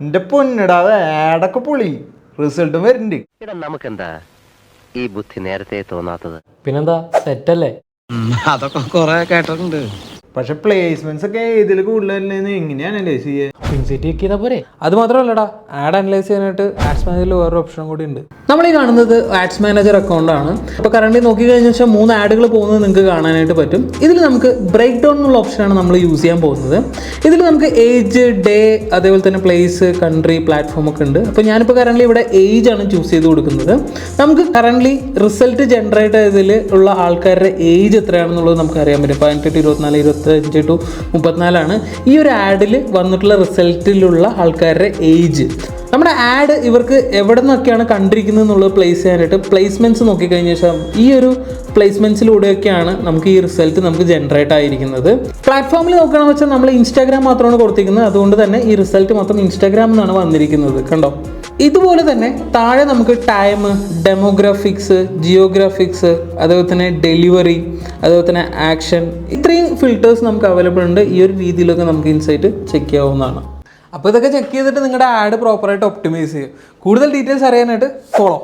എന്റെ പൊന്നിടാ ആഡൊക്കെ പൊളി, റിസൾട്ടും വരുന്നുണ്ട്. ഇടാ നമുക്കെന്താ ഈ ബുദ്ധി നേരത്തെ തോന്നാത്തത്? പിന്നെന്താ, സെറ്റല്ലേ? അതൊക്കെ കൊറേ കേട്ടിട്ടുണ്ട്. പക്ഷെ പ്ലേസ്മെന്റ്സ് ഒക്കെ ഇതിൽ കൂടുതലല്ലേ, എങ്ങനെയാണല്ലേ ചെയ്യാ? ഫിൻസിറ്റി ഒക്കെ ചെയ്താൽ പോരെ. അത് മാത്രമല്ലടാ, ആഡ് അനലൈസ് ചെയ്യാനായിട്ട് ആഡ്സ് മാനേജറിൽ വേറൊരു ഓപ്ഷൻ കൂടി ഉണ്ട്. നമ്മൾ ഈ കാണുന്നത് ആഡ്സ് മാനേജർ അക്കൗണ്ടാണ്. ഇപ്പോൾ കറന്റ് നോക്കി കഴിഞ്ഞാൽ വെച്ചാൽ 3 ആഡുകൾ പോകുന്നത് നിങ്ങൾക്ക് കാണാനായിട്ട് പറ്റും. ഇതിൽ നമുക്ക് ബ്രേക്ക് ഡൗൺ എന്നുള്ള ഓപ്ഷനാണ് നമ്മൾ യൂസ് ചെയ്യാൻ പോകുന്നത്. ഇതിൽ നമുക്ക് ഏജ്, ഡേ, അതേപോലെ തന്നെ പ്ലേസ്, കൺട്രി, പ്ലാറ്റ്ഫോം ഒക്കെ ഉണ്ട്. അപ്പോൾ ഞാനിപ്പോൾ കറന്റ് ഇവിടെ ഏജ് ആണ് ചൂസ് ചെയ്ത് കൊടുക്കുന്നത്. നമുക്ക് കറന്റ് റിസൾട്ട് ജനറേറ്റ് ചെയ്തതിൽ ഉള്ള ആൾക്കാരുടെ ഏജ് എത്രയാണെന്നുള്ളത് നമുക്ക് അറിയാൻ പറ്റും. 18 to 24, 25 to 34 ഈ ഒരു ആഡിൽ വന്നിട്ടുള്ള റിസൾട്ടിലുള്ള ആൾക്കാരുടെ ഏജ്. നമ്മുടെ ആഡ് ഇവർക്ക് എവിടെ നിന്നൊക്കെയാണ് കണ്ടിരിക്കുന്നത് എന്നുള്ളത് പ്ലേസ് ചെയ്യാനായിട്ട് പ്ലേസ്മെൻറ്റ്സ് നോക്കിക്കഴിഞ്ഞാൽ ഈ ഒരു പ്ലേസ്മെൻറ്റ്സിലൂടെയൊക്കെയാണ് നമുക്ക് ഈ റിസൾട്ട് നമുക്ക് ജനറേറ്റ് ആയിരിക്കുന്നത്. പ്ലാറ്റ്ഫോമിൽ നോക്കുകയാണെന്ന് വെച്ചാൽ നമ്മൾ ഇൻസ്റ്റാഗ്രാം മാത്രമാണ് കൊടുത്തിരിക്കുന്നത്. അതുകൊണ്ട് തന്നെ ഈ റിസൾട്ട് മൊത്തം ഇൻസ്റ്റാഗ്രാമിൽ നിന്നാണ് വന്നിരിക്കുന്നത്. കണ്ടോ? ഇതുപോലെ തന്നെ താഴെ നമുക്ക് ടൈം, ഡെമോഗ്രാഫിക്സ്, ജിയോഗ്രാഫിക്സ്, അതുപോലെ തന്നെ ഡെലിവറി, അതുപോലെ തന്നെ ആക്ഷൻ, ഇത്രയും ഫിൽറ്റേഴ്സ് നമുക്ക് അവൈലബിൾ ഉണ്ട്. ഈ ഒരു രീതിയിലൊക്കെ നമുക്ക് ഇൻസൈറ്റ് ചെക്ക് ചെയ്യാവുന്നതാണ്. അപ്പോൾ ഇതൊക്കെ ചെക്ക് ചെയ്തിട്ട് നിങ്ങളുടെ ആഡ് പ്രോപ്പറായിട്ട് ഒപ്റ്റിമൈസ് ചെയ്യും. കൂടുതൽ ഡീറ്റെയിൽസ് അറിയാനായിട്ട് ഫോളോ.